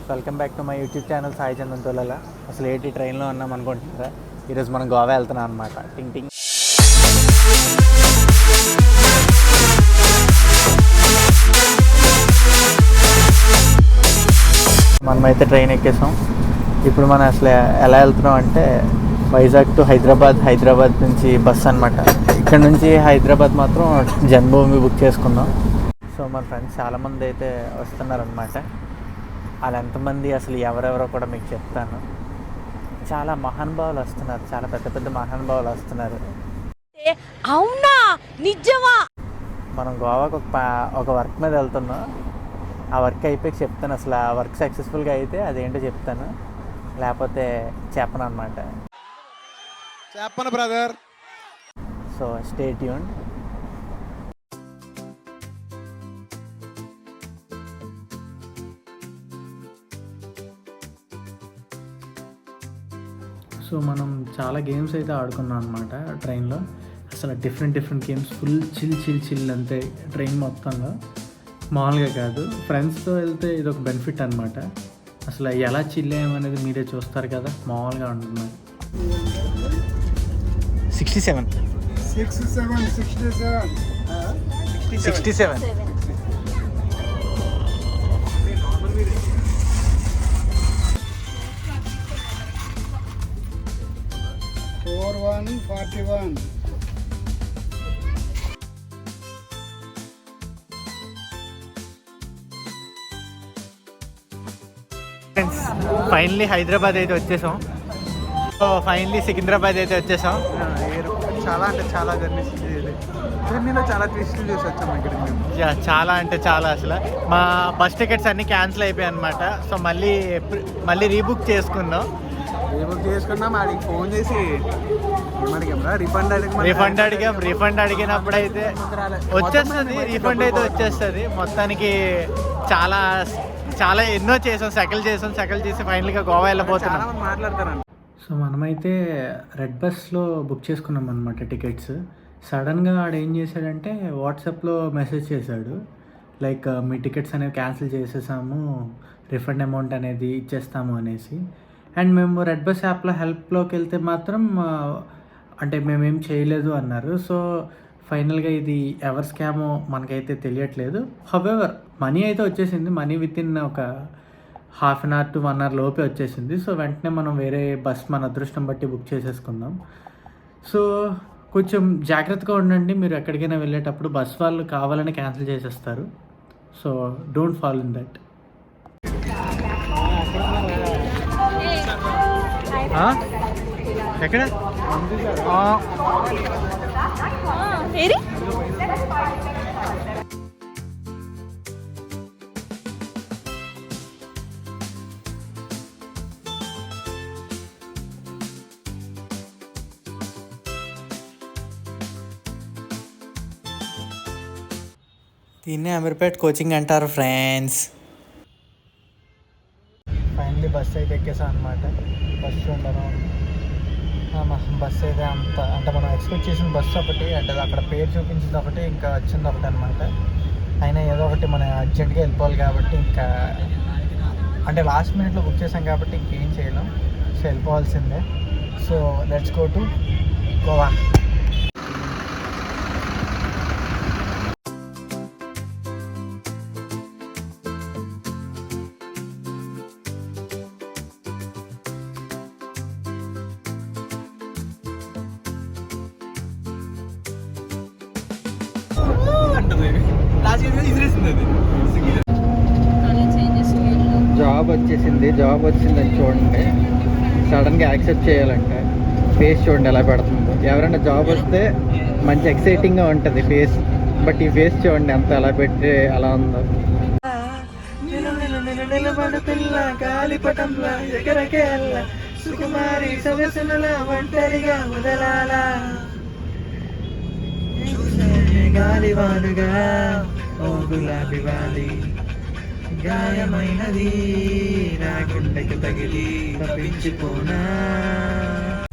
Welcome back to my YouTube channel Sai Chandanthola. అసలు ఏంటి ట్రైన్లో ఉన్నాం అనుకుంటున్నారా? ఈరోజు మనం గోవా వెళ్తున్నాం అనమాట. టింగ్ టింగ్. మనమైతే ట్రైన్ ఎక్కేసాం. ఇప్పుడు మనం అసలు ఎలా వెళ్తున్నాం అంటే వైజాగ్ టు హైదరాబాద్ నుంచి బస్ అనమాట. ఇక్కడ నుంచి హైదరాబాద్ మాత్రం జన్మభూమి బుక్ చేసుకున్నాం. సో మన ఫ్రెండ్స్ చాలామంది అయితే వస్తున్నారనమాట. వాళ్ళు ఎంతమంది అసలు ఎవరెవరో కూడా మీకు చెప్తాను. చాలా మహానుభావులు వస్తున్నారు, చాలా పెద్ద పెద్ద మహానుభావులు వస్తున్నారు. అవునా, నిజమా? మనం గోవాకు ఒక వర్క్ మీద వెళ్తున్నాం. ఆ వర్క్ అయిపోయి చెప్తాను. అసలు ఆ వర్క్ సక్సెస్ఫుల్గా అయితే అదేంటో చెప్తాను, లేకపోతే చెప్పను అనమాట. చెప్పను brother. So stay tuned. So మనం చాలా గేమ్స్ అయితే ఆడుకున్నాం అనమాట ట్రైన్లో. అసలు డిఫరెంట్ గేమ్స్, ఫుల్ చిల్ అంతే ట్రైన్ మొత్తంలో. మామూలుగా కాదు, ఫ్రెండ్స్తో వెళ్తే ఇది ఒక బెనిఫిట్ అనమాట. అసలు ఎలా చిల్ అయ్యామనేది మీరే చూస్తారు కదా, మామూలుగా ఉంటున్నారు. 67 41. ఫైనలీ హైదరాబాద్ అయితే వచ్చేసాం. సో ఫైనలీ సికింద్రాబాద్ అయితే వచ్చేసాం. చాలా అంటే చాలా జర్నీలో చాలా ట్విస్టులు చూసి వచ్చాము ఇక్కడ. చాలా అంటే చాలా. అసలు మా బస్ టికెట్స్ అన్నీ క్యాన్సిల్ అయిపోయాయి అనమాట. సో మళ్ళీ రీబుక్ చేసుకున్నాం. ఆడికి ఫోన్ చేసి రిఫండ్ అడిగినప్పుడు అయితే వచ్చేస్తుంది. రీఫండ్ అయితే వచ్చేస్తుంది. మొత్తానికి చాలా ఎన్నో చేసాం, సెకల్ చేసి ఫైనల్గా గోవా వెళ్ళిపోతున్నాం. మాట్లాడతారు. సో మనమైతే రెడ్ బస్లో బుక్ చేసుకున్నాం అనమాట టికెట్స్. సడన్గా ఆడు ఏం చేశాడంటే వాట్సాప్లో మెసేజ్ చేశాడు, లైక్ మీ టికెట్స్ అనేవి క్యాన్సిల్ చేసేసాము, రిఫండ్ అమౌంట్ అనేది ఇచ్చేస్తాము అనేసి. అండ్ మేము రెడ్ బస్ యాప్లో హెల్ప్లోకి వెళ్తే మాత్రం అంటే మేమేం చేయలేదు అన్నారు. సో ఫైనల్గా ఇది ఎవరి స్కామో మనకైతే తెలియట్లేదు. హవెవర్ మనీ అయితే వచ్చేసింది. మనీ విత్ ఇన్ ఒక ½ అన్ అవర్ టు 1 అవర్ లోపే వచ్చేసింది. సో వెంటనే మనం వేరే బస్ మన అదృష్టం బట్టి బుక్ చేసేసుకుందాం. సో కొంచెం జాగ్రత్తగా ఉండండి. మీరు ఎక్కడికైనా వెళ్ళేటప్పుడు బస్ వాళ్ళు కావాలని క్యాన్సిల్ చేసేస్తారు. So don't follow in that. ఎక్కడ దీన్నే అమీర్పేట్ కోచింగ్ అంటారు ఫ్రెండ్స్. ఫైనలీ బస్ అయితే ఎక్కేసాం అనమాట. బస్సు ఉండడం బస్సు అయితే అంటే మనం ఎక్స్పెక్ట్ చేసిన బస్సు ఒకటి, అంటే అక్కడ పేరు చూపించింది ఒకటి, ఇంకా వచ్చింది ఒకటి అనమాట. అయినా ఏదో ఒకటి మనం అర్జెంట్గా వెళ్ళిపోవాలి కాబట్టి, ఇంకా అంటే లాస్ట్ మినిట్లో బుక్ చేసాం కాబట్టి ఇంకేం చేయలేం. సో వెళ్ళిపోవాల్సిందే. So let's go to Goa. Job వచ్చిందని చూడండి. సడన్గా యాక్సెప్ట్ చేయాలంటే ఫేస్ చూడండి ఎలా పెడుతుందో. ఎవరైనా జాబ్ వస్తే మంచి ఎక్సైటింగ్గా ఉంటుంది ఫేస్, బట్ ఈ ఫేస్ చూడండి ఎంత ఎలా పెట్టి అలా ఉందో. గాలివానుగా ఓ గులాబీ వాలి గాయమైనది నా గుండెకి తగిలి తప్పించిపోనా.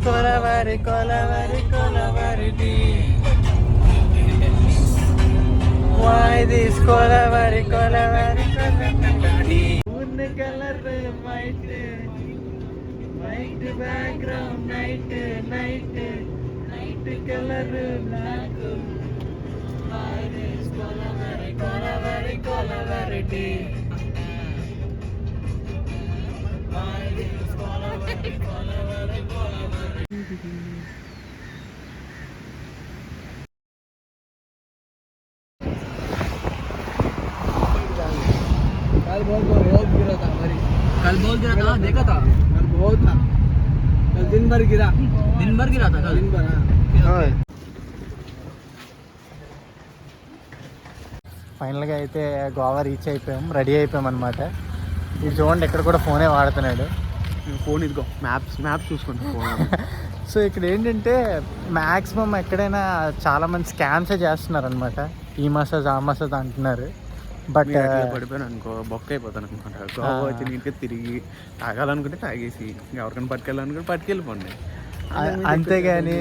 కొలవరి why this కొలవరి ఉన్న colour white background night night night colour black Kolaveri Kolaveri कल बहुत गिरा था भारी। कल बहुत गिरा था, देखा था। कल बहुत था, कल दिन भर गिरा था कल। दिन भर हाँ। ఫైనల్గా అయితే గోవా రీచ్ అయిపోయాం, రెడీ అయిపోయాం అనమాట. ఇది చూడండి, ఎక్కడ కూడా ఫోనే వాడుతున్నాడు. ఫోన్ ఇదిగో మ్యాప్స్ చూసుకుంటా ఫోన్. సో ఇక్కడ ఏంటంటే మ్యాక్సిమం ఎక్కడైనా చాలామంది స్కామ్సే చేస్తున్నారు అనమాట. ఈ మసాజ్ ఆ మసాజ్ అంటున్నారు. బట్ పడిపోయాను అనుకో బొక్క అయిపోతాను అనమాట. గోవా వచ్చి నీట్గా తిరిగి తాగాలనుకుంటే తాగేసి, ఎవరికైనా పట్టుకెళ్ళాలనుకుంటే పట్టుకెళ్ళిపోండి. అంతేగాని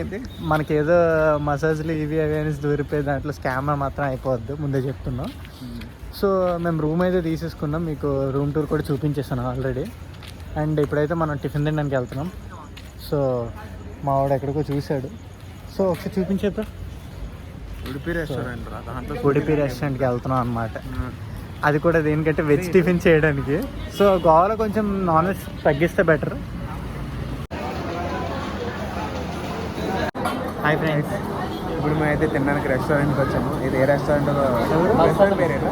మనకేదో మసాజ్లు ఇవి అవి అని దూరిపోయి దాంట్లో స్కామర్ మాత్రం అయిపోవద్దు, ముందే చెప్తున్నాం. సో మేము రూమ్ అయితే తీసేసుకున్నాం, మీకు రూమ్ టూర్ కూడా చూపించేస్తాను ఆల్రెడీ. అండ్ ఇప్పుడైతే మనం టిఫిన్ తినడానికి వెళ్తున్నాం. సో మా వాడు ఎక్కడికో చూశాడు, సో ఒకసారి చూపించేద్దాం. ఉడిపి రెస్టారెంట్ దాంట్లో ఉడిపి రెస్టారెంట్కి వెళ్తున్నాం అనమాట. అది కూడా దేనికంటే వెజ్ టిఫిన్ చేయడానికి. సో గోవాలో కొంచెం నాన్ వెజ్ తగ్గిస్తే బెటర్. హాయ్ ఫ్రెండ్స్, ఇప్పుడు మేము అయితే తినడానికి రెస్టారెంట్కి వచ్చాము. ఇది ఏ రెస్టారెంట్లో? రెస్టారెంట్ పేరేనా?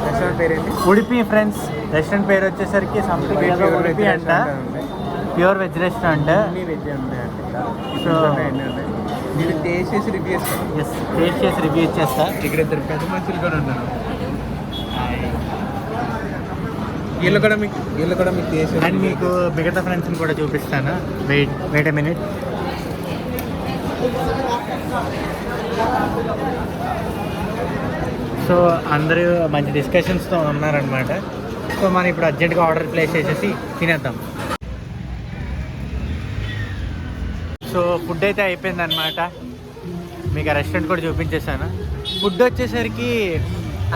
రెస్టారెంట్ పేరేంటి? ఉడిపి ఫ్రెండ్స్. రెస్టారెంట్ పేరు వచ్చేసరికి సంథింగ్ ఉడిపి అంట. Pure veg restaurant. అన్ని వెజ్ ఉన్నాయండి ఇక్కడ. సో అన్నీ ఉన్నాయి. మీరు టేస్ట్ చేసి రివ్యూ చేస్తాను. ఎస్, టేస్ట్ చేసి రివ్యూ ఇచ్చేస్తా. ఇక్కడ ఇద్దరు పెద్ద మనుషులు కూడా ఉన్నారు. వీళ్ళు కూడా మీకు టేస్ట్. అండ్ మీకు మిగతా ఫ్రెండ్స్ని కూడా చూపిస్తాను. Wait a minute. సో అందరూ మంచి డిస్కషన్స్తో ఉన్నారనమాట. సో మనం ఇప్పుడు అర్జెంట్గా ఆర్డర్ ప్లేస్ చేసేసి తినేద్దాం. సో ఫుడ్ అయితే అయిపోయిందనమాట. మీకు ఆ రెస్టారెంట్ కూడా చూపించేసాను. ఫుడ్ వచ్చేసరికి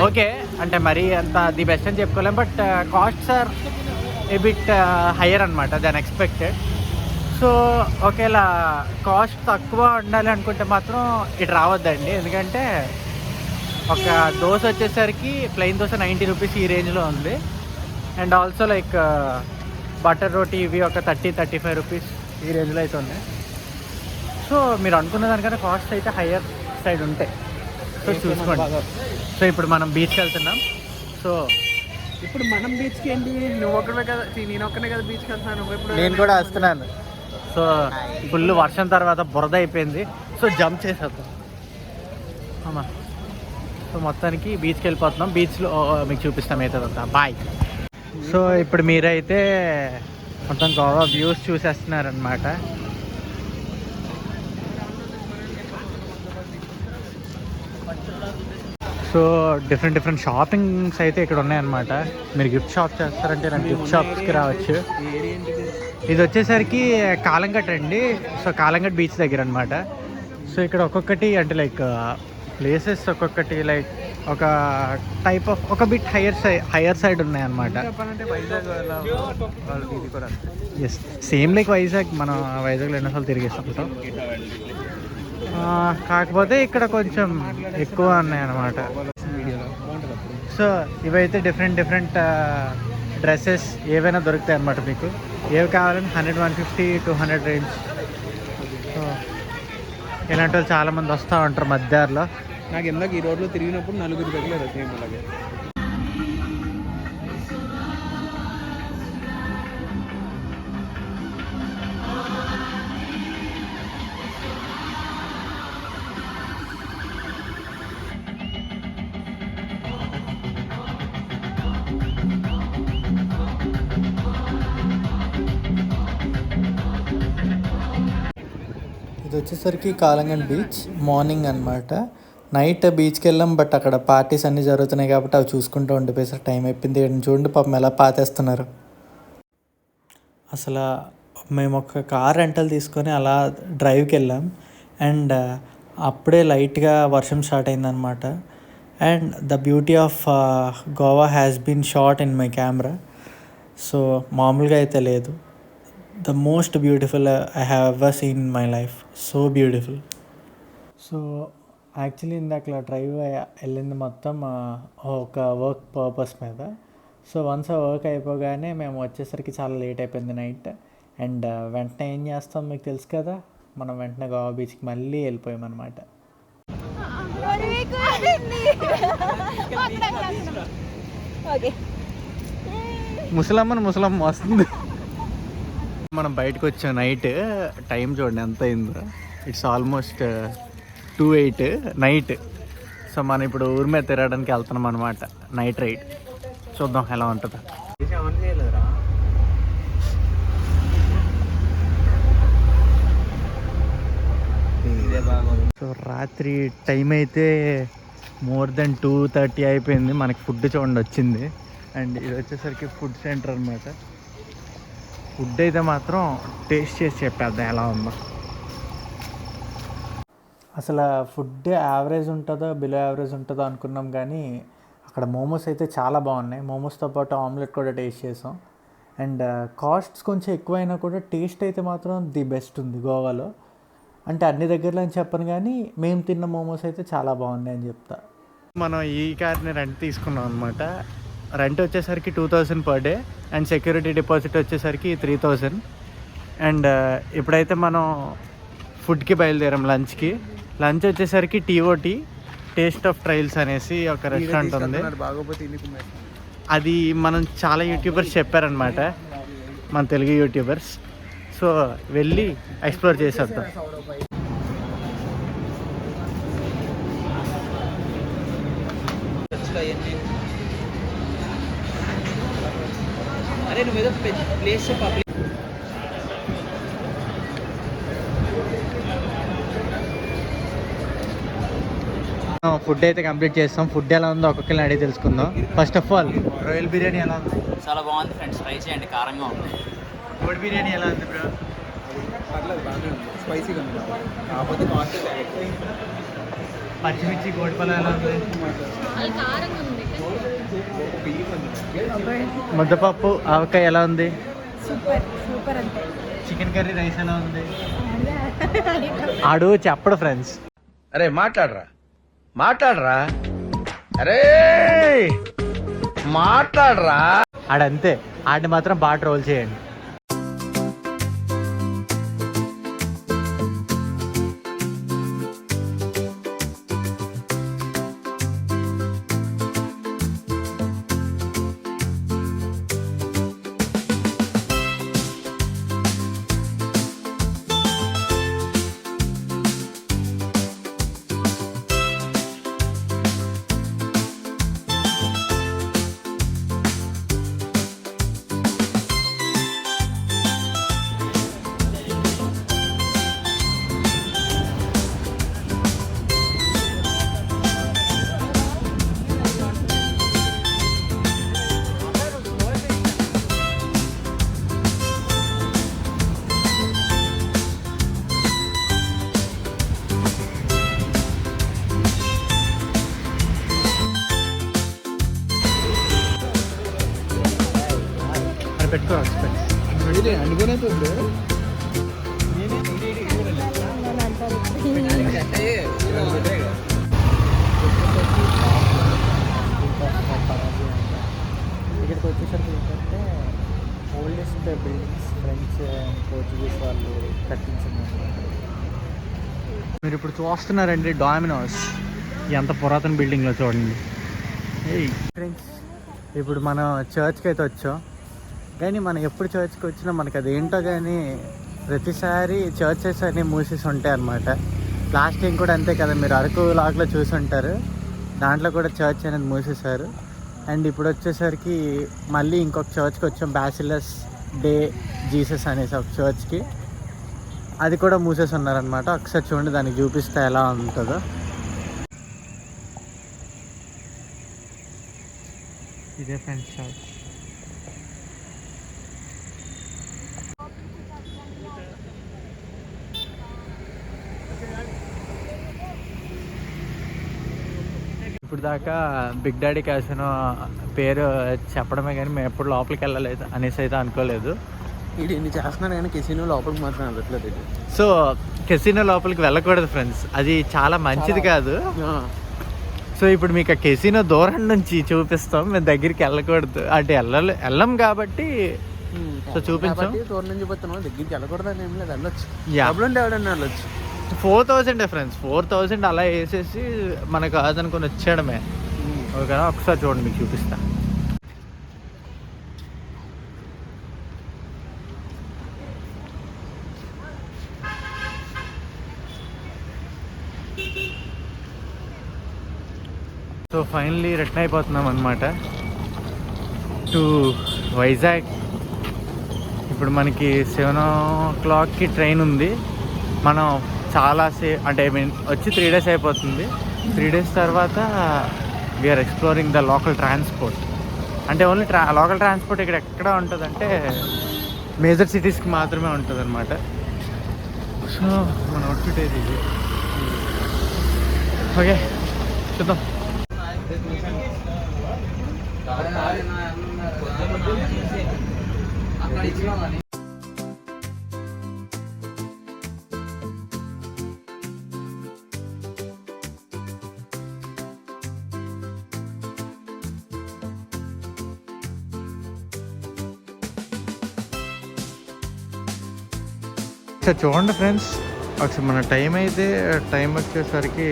ఓకే, అంటే మరీ అంత ది బెస్ట్ అని చెప్పుకోలేం, but costs are a bit higher అనమాట దాన్ ఎక్స్పెక్టెడ్. సో ఒకవేళ కాస్ట్ తక్కువ ఉండాలి అనుకుంటే మాత్రం ఇటు రావద్దండి, ఎందుకంటే ఒక దోశ వచ్చేసరికి ప్లెయిన్ దోశ 90 రూపీస్ ఈ రేంజ్లో ఉంది. అండ్ ఆల్సో లైక్ బటర్ రోటీ ఇవి ఒక 30-35 రూపీస్ ఈ రేంజ్లో అయితే ఉన్నాయి. సో మీరు అనుకున్న దానికన్నా కాస్ట్ అయితే హయ్యర్ సైడ్ ఉంటాయి. సో చూసుకోండి. సో ఇప్పుడు మనం బీచ్కి వెళ్తున్నాం. సో ఇప్పుడు మనం బీచ్కి ఏంటి? నువ్వు ఒక్కడే కదా, నేను ఒక్కనే కదా బీచ్కి వెళ్తున్నాను. నేను కూడా వస్తున్నాను. సో ఫుల్ వర్షం తర్వాత బురద అయిపోయింది. సో జంప్ చేసేద్దాం అమ్మా. సో మొత్తానికి బీచ్కి వెళ్ళిపోతున్నాం. బీచ్లో మీకు చూపిస్తాం అవుతుందంతా. బాయ్. సో ఇప్పుడు మీరైతే మొత్తం గోవా వ్యూస్ చూసేస్తున్నారనమాట. సో డిఫరెంట్ షాపింగ్స్ అయితే ఇక్కడ ఉన్నాయన్నమాట. మీరు గిఫ్ట్ షాప్ చేస్తారంటే నాకు గిఫ్ట్ షాప్స్కి రావచ్చు. ఇది వచ్చేసరికి కాలంగట్ అండి. సో కాలంగట్ బీచ్ దగ్గర అనమాట. సో ఇక్కడ ఒక్కొక్కటి అంటే లైక్ ప్లేసెస్ ఒక్కొక్కటి లైక్ ఒక టైప్ ఆఫ్ ఒక బిట్ హయ్యర్ సైడ్ ఉన్నాయన్నమాట. Yes, same like Vizag. మనం వైజాగ్లో ఎన్నోసార్లు తిరిగేస్తుంటాం. కాకపోతే ఇక్కడ కొంచెం ఎక్కువ ఉన్నాయన్నమాట. సో ఇవైతే డిఫరెంట్ డ్రెస్సెస్ ఏవైనా దొరుకుతాయి అన్నమాట. మీకు ఏవి కావాలని 100, 150, 200 రేంజ్. సో ఇలాంటి వాళ్ళు చాలామంది వస్తూ ఉంటారు మధ్యాహ్నంలో. నాకు ఇందాక ఈ రోడ్లో తిరిగినప్పుడు నలుగురు తగిలారు సేమ్ అలాగే. ఇది వచ్చేసరికి కాలంగట్ బీచ్. మార్నింగ్ అనమాట. నైట్ బీచ్కి వెళ్ళాం, బట్ అక్కడ పార్టీస్ అన్నీ జరుగుతున్నాయి కాబట్టి అవి చూసుకుంటూ ఉండిపోయేసరికి టైం అయిపోయింది. చూడండి పాపం ఎలా పాతేస్తున్నారు. అసలు మేము ఒక కార్ రెంటల్ తీసుకొని అలా డ్రైవ్కి వెళ్ళాం. అండ్ అప్పుడే లైట్గా వర్షం స్టార్ట్ అయిందనమాట. And the beauty of Goa has been shot in my camera. So మామూలుగా అయితే లేదు. The most beautiful I have ever seen in my life. So beautiful. So actually ఇందాక డ్రైవ్ వెళ్ళింది మొత్తం ఒక వర్క్ పర్పస్ మీద. సో వన్స్ ఆ వర్క్ అయిపోగానే మేము వచ్చేసరికి చాలా లేట్ అయిపోయింది నైట్. అండ్ వెంటనే ఏం చేస్తాం మీకు తెలుసు కదా, మనం వెంటనే గోవా బీచ్కి మళ్ళీ వెళ్ళిపోయాం అనమాట. ముసలమ్మ వస్తుంది. మనం బయటకు వచ్చాం నైట్. టైం చూడండి ఎంత అయిందో. It's almost 2:08 night. సో మనం ఇప్పుడు ఊరి మీద తిరగడానికి వెళ్తున్నాం అనమాట, నైట్ రైడ్. చూద్దాం ఎలా ఉంటుందో. సో రాత్రి టైం అయితే మోర్ దెన్ 2:30 అయిపోయింది. మనకి ఫుడ్ చూడండి వచ్చింది. అండ్ ఇది వచ్చేసరికి ఫుడ్ సెంటర్ అనమాట. ఫుడ్ అయితే మాత్రం టేస్ట్ చేసి చెప్పేద్దాం ఎలా ఉందో. అసలు ఫుడ్ యావరేజ్ ఉంటుందో బిలో యావరేజ్ ఉంటుందో అనుకున్నాం, కానీ అక్కడ మోమోస్ అయితే చాలా బాగున్నాయి. మోమోస్తో పాటు ఆమ్లెట్ కూడా టేస్ట్ చేసాం. అండ్ కాస్ట్స్ కొంచెం ఎక్కువైనా కూడా టేస్ట్ అయితే మాత్రం ది బెస్ట్ ఉంది గోవాలో. అంటే అన్ని దగ్గరలో అని చెప్పను, కానీ మేము తిన్న మోమోస్ అయితే చాలా బాగున్నాయి అని చెప్తా. మనం ఈ కార్ని రెంట్ తీసుకున్నాం అనమాట. రెంట్ వచ్చేసరికి 2000 per day and security deposit వచ్చేసరికి 3000. అండ్ ఇప్పుడైతే మనం ఫుడ్కి బయలుదేరాం లంచ్కి. లంచ్ వచ్చేసరికి TOT టేస్ట్ ఆఫ్ ట్రయల్స్ అనేసి ఒక రెస్టారెంట్ ఉంది. అది మనం చాలా యూట్యూబర్స్ చెప్పారనమాట, మన తెలుగు యూట్యూబర్స్. సో వెళ్ళి ఎక్స్ప్లోర్ చేసేద్దాం. అరే నువ్వేదో ప్లేస్ పబ్లిక్. ఫుడ్ అయితే కంప్లీట్ చేస్తాం. ఫుడ్ ఎలా ఉందో ఒక్కొక్కరిని అడిగి తెలుసుకుందాం. ఫస్ట్ ఆఫ్ ఆల్ రొయ్యల్ బిర్యానీ ఎలా ఉంది? చాలా బాగుంది ఫ్రెండ్స్, ట్రై చేయండి, కారంగా ఉంది. గోడ్ బిర్యానీ ఎలా ఉంది బ్రో? పర్లేదు, బాగానే ఉంది, స్పైసీగా ఉంది, కాకపోతే కాస్ట్ పచ్చిమిర్చి గోడిపల్లి ఎలా ఉంది? ముద్దపప్పు ఆవకాయ ఎలా ఉంది? సూపర్ అంటే. చికెన్ కర్రీ రైస్ ఎలా ఉంది? ఆడు చెప్పడు ఫ్రెండ్స్. అరే మాట్లాడరా అరే మాట్లాడరా. ఆడంతే, ఆడిని మాత్రం బాగా ట్రోల్ చేయండి. పెట్టుకోవాలి అనుకునేది ఇక్కడికి వచ్చేసరికి ఏంటంటే oldest buildings French and Portuguese వాళ్ళు కట్టించింది. మీరు ఇప్పుడు చూస్తున్నారండి డామినోస్, ఎంత పురాతన బిల్డింగ్లో చూడండి. ఫ్రెండ్స్ ఇప్పుడు మనం చర్చ్కి అయితే వచ్చాం, కానీ మనం ఎప్పుడు చర్చ్కి వచ్చినా మనకి అది ఏంటో కానీ ప్రతిసారి చర్చెస్ అన్నీ మూసేసి ఉంటాయి అన్నమాట. లాస్ట్ టైం కూడా అంతే కదా, మీరు అరకు లాగ్లో చూసి ఉంటారు, దాంట్లో కూడా చర్చ్ అనేది మూసేశారు. అండ్ ఇప్పుడు వచ్చేసరికి మళ్ళీ ఇంకొక చర్చ్కి వచ్చాం, బ్యాసిలస్ డే జీసస్ అనేసి ఒక చర్చ్కి. అది కూడా మూసేసి ఉన్నారనమాట. ఒకసారి చూడండి, దానికి చూపిస్తే ఎలా ఉంటుందో. ఇదే ఫ్రెండ్స్ చర్చ్. ఇప్పుడు దాకా బిగ్ డాడీ క్యాసినో పేరు చెప్పడమే కానీ మేము ఎప్పుడు లోపలికి వెళ్ళలేదు అనేసి అయితే అనుకోలేదు. ఇది ఇన్ని చేస్తున్నాడు కానీ కెసినో లోపలికి మాత్రం వెళ్ళట్లేదు ఇది. సో కెసినో లోపలికి వెళ్ళకూడదు ఫ్రెండ్స్, అది చాలా మంచిది కాదు. సో ఇప్పుడు మీకు ఆ కెసినో దూరం నుంచి చూపిస్తాం, మేము దగ్గరికి వెళ్ళకూడదు అంటే వెళ్ళం కాబట్టి సో చూపించాం. దూరం నుంచి చూపిస్తున్నాం, దగ్గరికి వెళ్ళకూడదని ఏం లేదు, వెళ్ళొచ్చు. Yeah. డబ్బులు ఉంటే ఎవడన్నా వెళ్ళొచ్చు. 4,000 ఫ్రెండ్స్, 4,000 అలా వేసేసి మనకు కాదనుకొని వచ్చేయడమే. ఓకేనా, ఒకసారి చూడండి మీకు చూపిస్తా. సో ఫైనలీ రిటర్న్ అయిపోతున్నాం అనమాట టు వైజాగ్. ఇప్పుడు మనకి 7 o'clockకి ట్రైన్ ఉంది. మనం చాలా అంటే ఐ మీన్ వచ్చి 3 days అయిపోతుంది. 3 days తర్వాత we're exploring the local transport. అంటే ఓన్లీ లోకల్ ట్రాన్స్పోర్ట్ ఇక్కడ ఎక్కడ ఉంటుందంటే మేజర్ సిటీస్కి మాత్రమే ఉంటుంది అనమాట. సో మన అవుట్ఫిట్ ఇది. ఓకే చూద్దాం. చూడండి ఫ్రెండ్స్, ఒకసారి మన టైం వచ్చేసరికి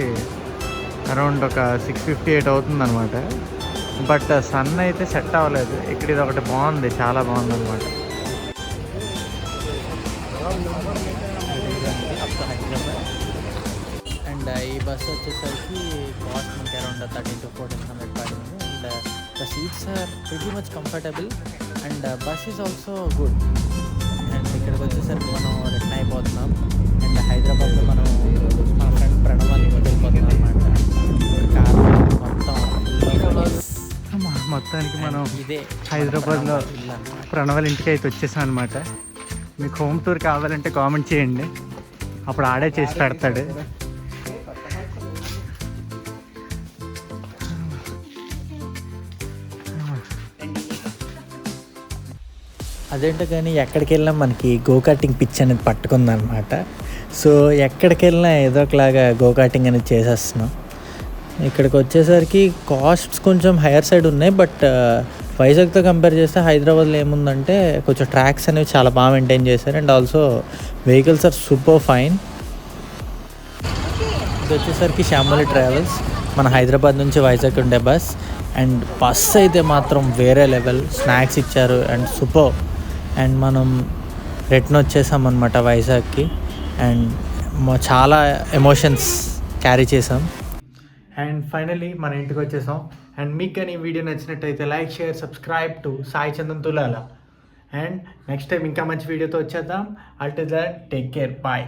అరౌండ్ ఒక 6:58 అవుతుంది అనమాట. బట్ సన్ అయితే సెట్ అవ్వలేదు. ఇక్కడ ఇది ఒకటి బాగుంది, చాలా బాగుంది అనమాట. అండ్ ఈ బస్సు వచ్చేసరికి కాస్ట్ మనకి అరౌండ్ 1300 to 1400 పడింది. And the seats are pretty much comfortable and bus is also good. And ఇక్కడికి వచ్చేసరికి మనం రిటర్న్ అయిపోతున్నాం. అండ్ హైదరాబాద్లో మనం మా ఫ్రెండ్ ప్రణవాన్ని వదిలిపోతున్నాం అనమాట. మొత్తానికి మనం ఇదే హైదరాబాద్లో ప్రణవాల్ ఇంటికి అయితే వచ్చేసాం అనమాట. మీకు హోమ్ టూర్ కావాలంటే కామెంట్ చేయండి, అప్పుడు ఆడే చేసి పెడతాడు. అదేంటో కానీ ఎక్కడికి వెళ్ళినా మనకి గోకార్టింగ్ పిచ్ అనేది పట్టుకుందనమాట. సో ఎక్కడికి వెళ్ళినా ఏదో ఒకలాగా గోకార్టింగ్ అనేది చేసేస్తున్నాం. ఇక్కడికి వచ్చేసరికి కాస్ట్స్ కొంచెం హైయర్ సైడ్ ఉన్నాయి. బట్ వైజాగ్తో కంపేర్ చేస్తే హైదరాబాద్లో ఏముందంటే కొంచెం ట్రాక్స్ అనేవి చాలా బాగా మెయింటైన్ చేశారు. And also vehicles are super fine. ఇది వచ్చేసరికి శ్యామలి ట్రావెల్స్, మన హైదరాబాద్ నుంచి వైజాగ్ ఉండే బస్. అండ్ బస్ అయితే మాత్రం వేరే లెవెల్, స్నాక్స్ ఇచ్చారు అండ్ సూపర్. అండ్ మనం రిటర్న్ వచ్చేసామన్నమాట వైజాగ్కి. అండ్ చాలా ఎమోషన్స్ క్యారీ చేసాం. అండ్ ఫైనలీ మన ఇంటికి వచ్చేసాం. అండ్ మీకు కానీ ఈ వీడియో నచ్చినట్టయితే like, share, subscribe to Sai Chandan తులాల. అండ్ నెక్స్ట్ టైం ఇంకా మంచి వీడియోతో వచ్చేద్దాం. అల్టిల్ దట్ టేక్ కేర్, బాయ్.